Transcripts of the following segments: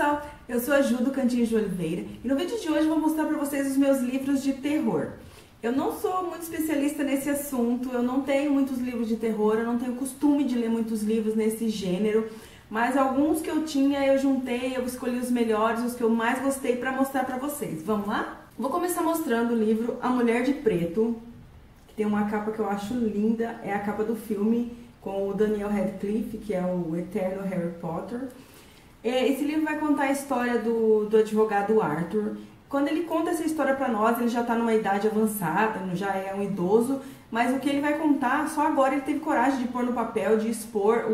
pessoal, eu sou a Ju do Cantinho de Oliveira e no vídeo de hoje eu vou mostrar para vocês os meus livros de terror. Eu não sou muito especialista nesse assunto, eu não tenho muitos livros de terror, eu não tenho costume de ler muitos livros nesse gênero, mas alguns que eu tinha eu juntei, eu escolhi os melhores, os que eu mais gostei para mostrar para vocês. Vamos lá? Vou começar mostrando o livro A Mulher de Preto, que tem uma capa que eu acho linda, é a capa do filme com o Daniel Radcliffe, que é o eterno Harry Potter. Esse livro vai contar a história do advogado Arthur. Quando ele conta essa história para nós, ele já está numa idade avançada, já é um idoso, mas o que ele vai contar, só agora ele teve coragem de pôr no papel, de expor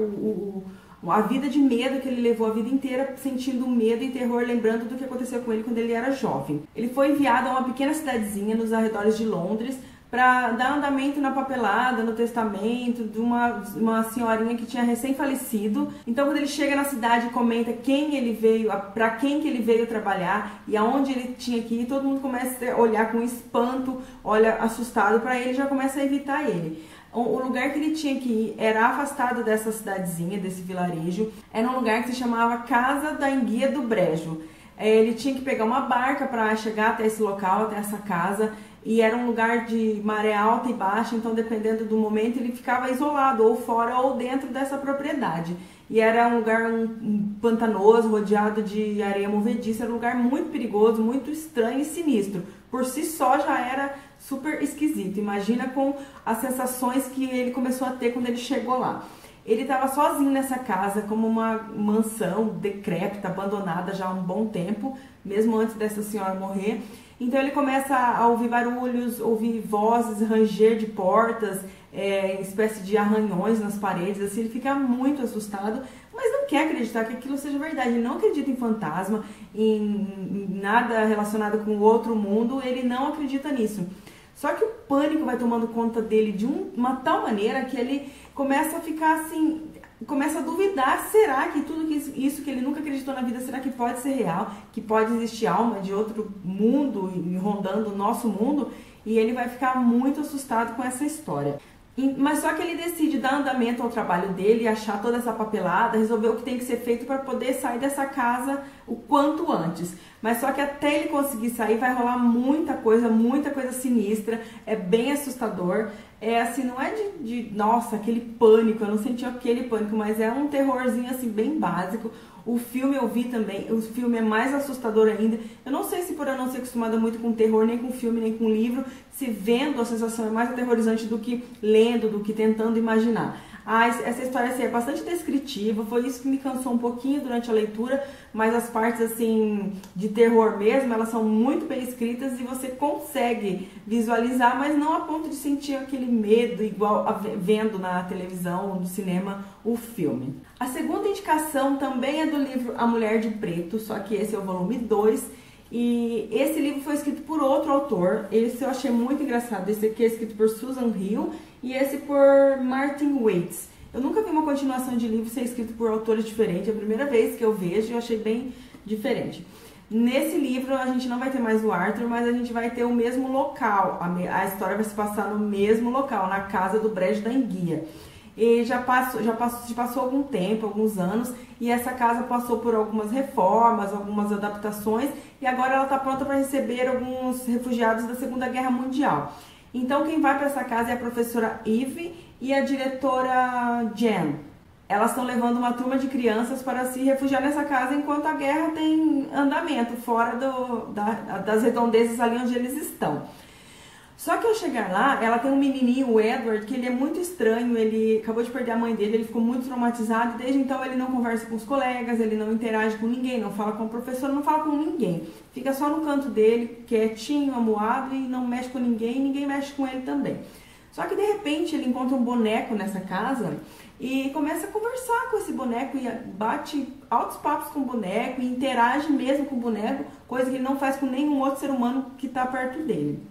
a vida de medo que ele levou a vida inteira, sentindo medo e terror, lembrando do que aconteceu com ele quando ele era jovem. Ele foi enviado a uma pequena cidadezinha nos arredores de Londres, para dar andamento na papelada, no testamento de uma senhorinha que tinha recém-falecido. Então, quando ele chega na cidade e comenta quem ele veio, para quem que ele veio trabalhar e aonde ele tinha que ir, todo mundo começa a olhar com espanto, olha assustado para ele, já começa a evitar ele. O lugar que ele tinha que ir era afastado dessa cidadezinha, desse vilarejo, era um lugar que se chamava Casa da Enguia do Brejo. Ele tinha que pegar uma barca para chegar até esse local, até essa casa, e era um lugar de maré alta e baixa, então dependendo do momento ele ficava isolado, ou fora ou dentro dessa propriedade. E era um lugar pantanoso, rodeado de areia movediça, era um lugar muito perigoso, muito estranho e sinistro. Por si só já era super esquisito, imagina com as sensações que ele começou a ter quando ele chegou lá. Ele estava sozinho nessa casa, como uma mansão decrépita, abandonada já há um bom tempo, mesmo antes dessa senhora morrer. Então ele começa a ouvir barulhos, ouvir vozes, ranger de portas, espécie de arranhões nas paredes, assim, ele fica muito assustado, mas não quer acreditar que aquilo seja verdade. Ele não acredita em fantasma, em nada relacionado com o outro mundo, ele não acredita nisso. Só que o pânico vai tomando conta dele de uma tal maneira que ele começa a ficar assim, começa a duvidar, será que tudo isso que ele nunca acreditou na vida, será que pode ser real? Que pode existir alma de outro mundo rondando o nosso mundo? E ele vai ficar muito assustado com essa história. Mas só que ele decide dar andamento ao trabalho dele, achar toda essa papelada, resolver o que tem que ser feito para poder sair dessa casa o quanto antes. Mas só que até ele conseguir sair vai rolar muita coisa sinistra, é bem assustador. É assim, não é nossa, aquele pânico, eu não senti aquele pânico, mas é um terrorzinho assim bem básico. O filme eu vi também, o filme é mais assustador ainda. Eu não sei se por eu não ser acostumada muito com terror, nem com filme, nem com livro, se vendo a sensação é mais aterrorizante do que lendo, do que tentando imaginar. Essa história assim, é bastante descritiva, foi isso que me cansou um pouquinho durante a leitura, mas as partes assim de terror mesmo, elas são muito bem escritas e você consegue visualizar, mas não a ponto de sentir aquele medo igual vendo na televisão ou no cinema o filme. A segunda indicação também é do livro A Mulher de Preto, só que esse é o volume 2. E esse livro foi escrito por outro autor, esse eu achei muito engraçado, esse aqui é escrito por Susan Hill e esse por Martin Waits. Eu nunca vi uma continuação de livro ser escrito por autores diferentes, é a primeira vez que eu vejo e eu achei bem diferente. Nesse livro a gente não vai ter mais o Arthur, mas a gente vai ter o mesmo local, a história vai se passar no mesmo local, na casa do Brejo da Enguia. E já passou algum tempo, alguns anos, e essa casa passou por algumas reformas, algumas adaptações, e agora ela está pronta para receber alguns refugiados da Segunda Guerra Mundial. Então quem vai para essa casa é a professora Eve e a diretora Jen. Elas estão levando uma turma de crianças para se refugiar nessa casa enquanto a guerra tem andamento, fora das redondezas ali onde eles estão. Só que ao chegar lá, ela tem um menininho, o Edward, que ele é muito estranho, ele acabou de perder a mãe dele, ele ficou muito traumatizado e desde então ele não conversa com os colegas, ele não interage com ninguém, não fala com a professora, não fala com ninguém. Fica só no canto dele, quietinho, amuado e não mexe com ninguém, e ninguém mexe com ele também. Só que de repente ele encontra um boneco nessa casa e começa a conversar com esse boneco e bate altos papos com o boneco e interage mesmo com o boneco, coisa que ele não faz com nenhum outro ser humano que está perto dele.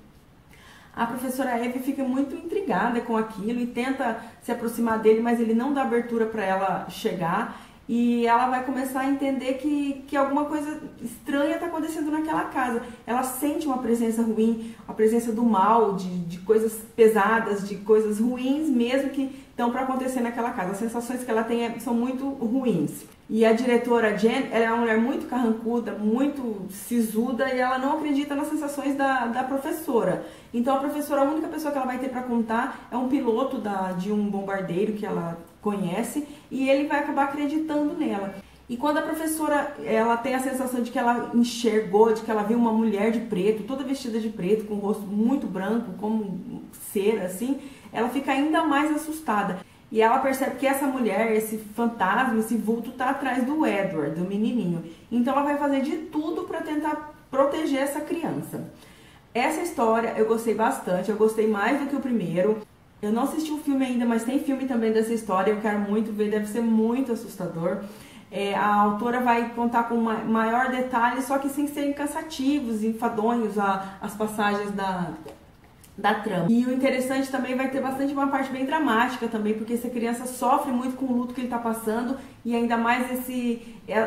A professora Eve fica muito intrigada com aquilo e tenta se aproximar dele, mas ele não dá abertura para ela chegar. E ela vai começar a entender que alguma coisa estranha está acontecendo naquela casa. Ela sente uma presença ruim, a presença do mal, de coisas pesadas, de coisas ruins mesmo que estão para acontecer naquela casa. As sensações que ela tem são muito ruins. E a diretora Jen, ela é uma mulher muito carrancuda, muito sisuda, e ela não acredita nas sensações da professora. Então a professora, a única pessoa que ela vai ter para contar é um piloto de um bombardeiro que ela conhece, e ele vai acabar acreditando nela. E quando a professora, ela tem a sensação de que ela enxergou, de que ela viu uma mulher de preto, toda vestida de preto, com o rosto muito branco, como cera, assim, ela fica ainda mais assustada. E ela percebe que essa mulher, esse fantasma, esse vulto tá atrás do Edward, do menininho. Então ela vai fazer de tudo para tentar proteger essa criança. Essa história eu gostei bastante, eu gostei mais do que o primeiro. Eu não assisti o filme ainda, mas tem filme também dessa história, eu quero muito ver, deve ser muito assustador. A autora vai contar com maior detalhe, só que sem serem cansativos e enfadonhos as passagens da trama. E o interessante também vai ter bastante uma parte bem dramática também, porque essa criança sofre muito com o luto que ele está passando, e ainda mais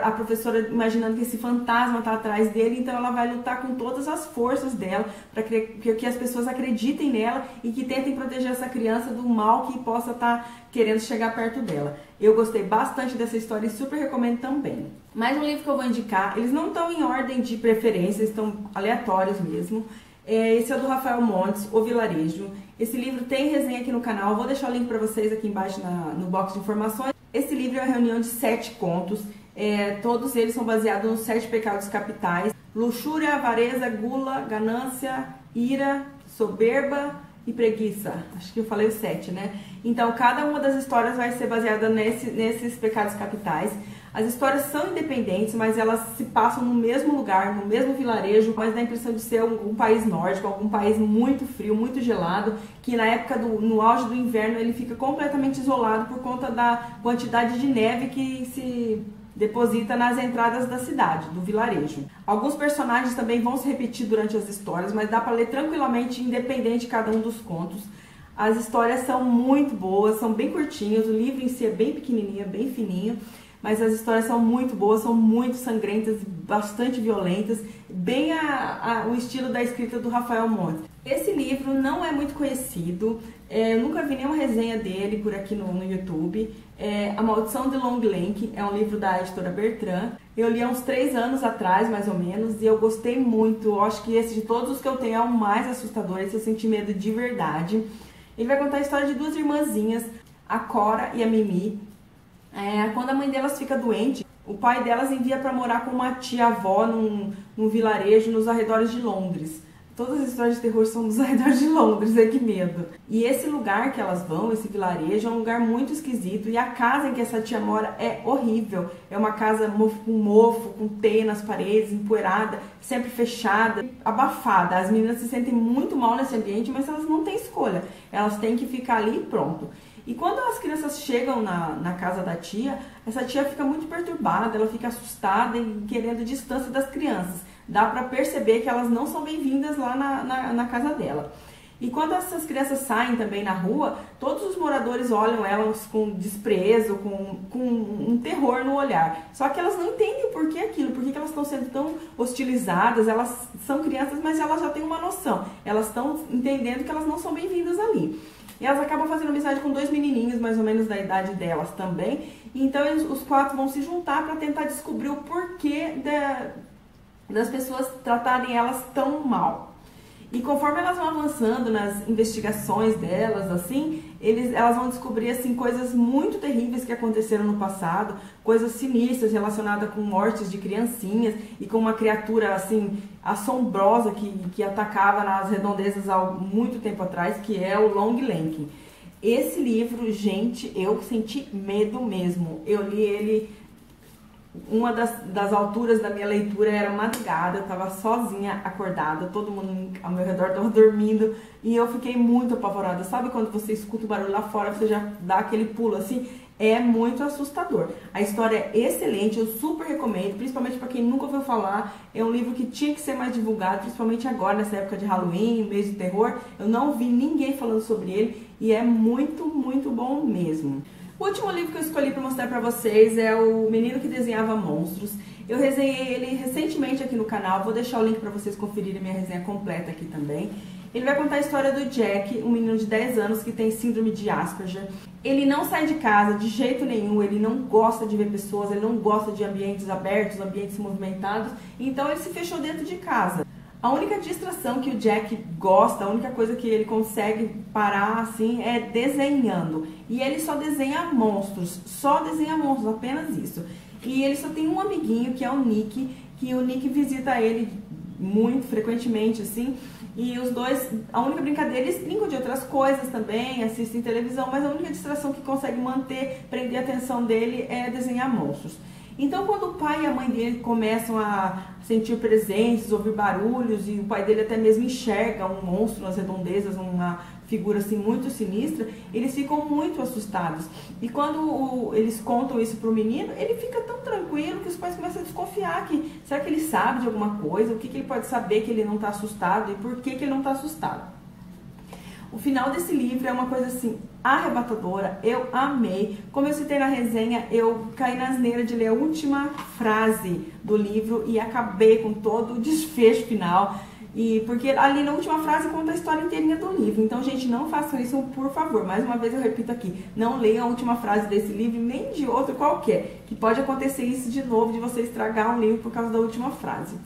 a professora imaginando que esse fantasma está atrás dele, então ela vai lutar com todas as forças dela para que as pessoas acreditem nela e que tentem proteger essa criança do mal que possa estar querendo chegar perto dela. Eu gostei bastante dessa história e super recomendo também. Mais um livro que eu vou indicar, eles não estão em ordem de preferência, estão aleatórios mesmo. Esse é o do Rafael Montes, O Vilarejo. Esse livro tem resenha aqui no canal, vou deixar o link para vocês aqui embaixo no box de informações. Esse livro é uma reunião de 7 contos, todos eles são baseados nos 7 pecados capitais: luxúria, avareza, gula, ganância, ira, soberba e preguiça. Acho que eu falei os 7, né? Então, cada uma das histórias vai ser baseada nesses pecados capitais. As histórias são independentes, mas elas se passam no mesmo lugar, no mesmo vilarejo, mas dá a impressão de ser um país nórdico, algum país muito frio, muito gelado, que na época no auge do inverno ele fica completamente isolado por conta da quantidade de neve que se deposita nas entradas da cidade, do vilarejo. Alguns personagens também vão se repetir durante as histórias, mas dá para ler tranquilamente, independente de cada um dos contos. As histórias são muito boas, são bem curtinhas, o livro em si é bem pequenininho, bem fininho, mas as histórias são muito boas, são muito sangrentas, bastante violentas, bem o estilo da escrita do Rafael Montes. Esse livro não é muito conhecido, eu nunca vi nenhuma resenha dele por aqui no YouTube. A Maldição de Long Lake é um livro da editora Bertrand. Eu li há uns 3 anos atrás, mais ou menos, e eu gostei muito. Eu acho que esse de todos os que eu tenho é o mais assustador, esse eu senti medo de verdade. Ele vai contar a história de 2 irmãzinhas, a Cora e a Mimi. Quando a mãe delas fica doente, o pai delas envia para morar com uma tia-avó num vilarejo nos arredores de Londres. Todas as histórias de terror são nos arredores de Londres, que medo. E esse lugar que elas vão, esse vilarejo, é um lugar muito esquisito. E a casa em que essa tia mora é horrível. É uma casa com mofo, com teia nas paredes, empoeirada, sempre fechada, abafada. As meninas se sentem muito mal nesse ambiente, mas elas não têm escolha. Elas têm que ficar ali e pronto. E quando as crianças chegam na casa da tia, essa tia fica muito perturbada, ela fica assustada e querendo distância das crianças. Dá pra perceber que elas não são bem-vindas lá na casa dela. E quando essas crianças saem também na rua, todos os moradores olham elas com desprezo, com um terror no olhar. Só que elas não entendem por que aquilo, por que elas estão sendo tão hostilizadas. Elas são crianças, mas elas já têm uma noção. Elas estão entendendo que elas não são bem-vindas ali. E elas acabam fazendo amizade com 2 menininhos, mais ou menos da idade delas também. Então os 4 vão se juntar para tentar descobrir o porquê das pessoas tratarem elas tão mal. E conforme elas vão avançando nas investigações delas, assim, elas vão descobrir assim, coisas muito terríveis que aconteceram no passado, coisas sinistras relacionadas com mortes de criancinhas e com uma criatura assim assombrosa que atacava nas redondezas há muito tempo atrás, que é o Long Lake. Esse livro, gente, eu senti medo mesmo. Eu li ele. Uma das alturas da minha leitura era madrugada, eu estava sozinha, acordada, todo mundo ao meu redor estava dormindo e eu fiquei muito apavorada. Sabe quando você escuta o barulho lá fora, você já dá aquele pulo assim? É muito assustador. A história é excelente, eu super recomendo, principalmente para quem nunca ouviu falar. É um livro que tinha que ser mais divulgado, principalmente agora, nessa época de Halloween, mês de terror. Eu não vi ninguém falando sobre ele e é muito, muito bom mesmo. O último livro que eu escolhi para mostrar para vocês é O Menino que Desenhava Monstros. Eu resenhei ele recentemente aqui no canal, vou deixar o link para vocês conferirem minha resenha completa aqui também. Ele vai contar a história do Jack, um menino de 10 anos que tem síndrome de Asperger. Ele não sai de casa de jeito nenhum, ele não gosta de ver pessoas, ele não gosta de ambientes abertos, ambientes movimentados, então ele se fechou dentro de casa. A única distração que o Jack gosta, a única coisa que ele consegue parar assim é desenhando. E ele só desenha monstros, apenas isso. E ele só tem um amiguinho que é o Nick, que o Nick visita ele muito frequentemente assim. E os dois, a única brincadeira, eles brincam de outras coisas também, assistem televisão, mas a única distração que consegue prender a atenção dele é desenhar monstros. Então, quando o pai e a mãe dele começam a sentir presenças, ouvir barulhos, e o pai dele até mesmo enxerga um monstro nas redondezas, uma figura assim muito sinistra, eles ficam muito assustados. E quando eles contam isso pro menino, ele fica tão tranquilo que os pais começam a desconfiar que, será que ele sabe de alguma coisa? O que ele pode saber que ele não está assustado e por que ele não está assustado? O final desse livro é uma coisa assim arrebatadora, eu amei. Como eu citei na resenha, eu caí na asneira de ler a última frase do livro e acabei com todo o desfecho final. E porque ali na última frase conta a história inteirinha do livro. Então, gente, não façam isso, por favor. Mais uma vez eu repito aqui, não leiam a última frase desse livro, nem de outro qualquer. Que pode acontecer isso de novo, de você estragar um livro por causa da última frase.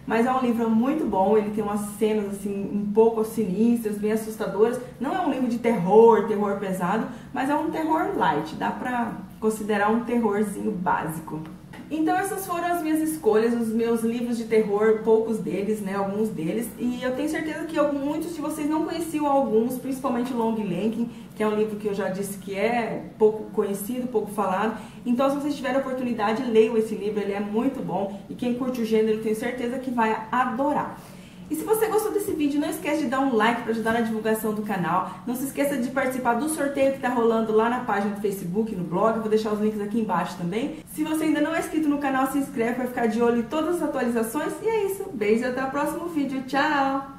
Mas é um livro muito bom, ele tem umas cenas assim um pouco sinistras, bem assustadoras. Não é um livro de terror pesado, mas é um terror light, dá pra considerar um terrorzinho básico. Então essas foram as minhas escolhas, os meus livros de terror, poucos deles, né, alguns deles. E eu tenho certeza que muitos de vocês não conheciam alguns, principalmente o Long Lincoln, que é um livro que eu já disse que é pouco conhecido, pouco falado. Então se vocês tiverem a oportunidade, leiam esse livro, ele é muito bom. E quem curte o gênero, eu tenho certeza que vai adorar. E se você gostou desse vídeo, não esquece de dar um like para ajudar na divulgação do canal. Não se esqueça de participar do sorteio que está rolando lá na página do Facebook, no blog. Eu vou deixar os links aqui embaixo também. Se você ainda não é inscrito no canal, se inscreve para ficar de olho em todas as atualizações. E é isso. Beijo e até o próximo vídeo. Tchau!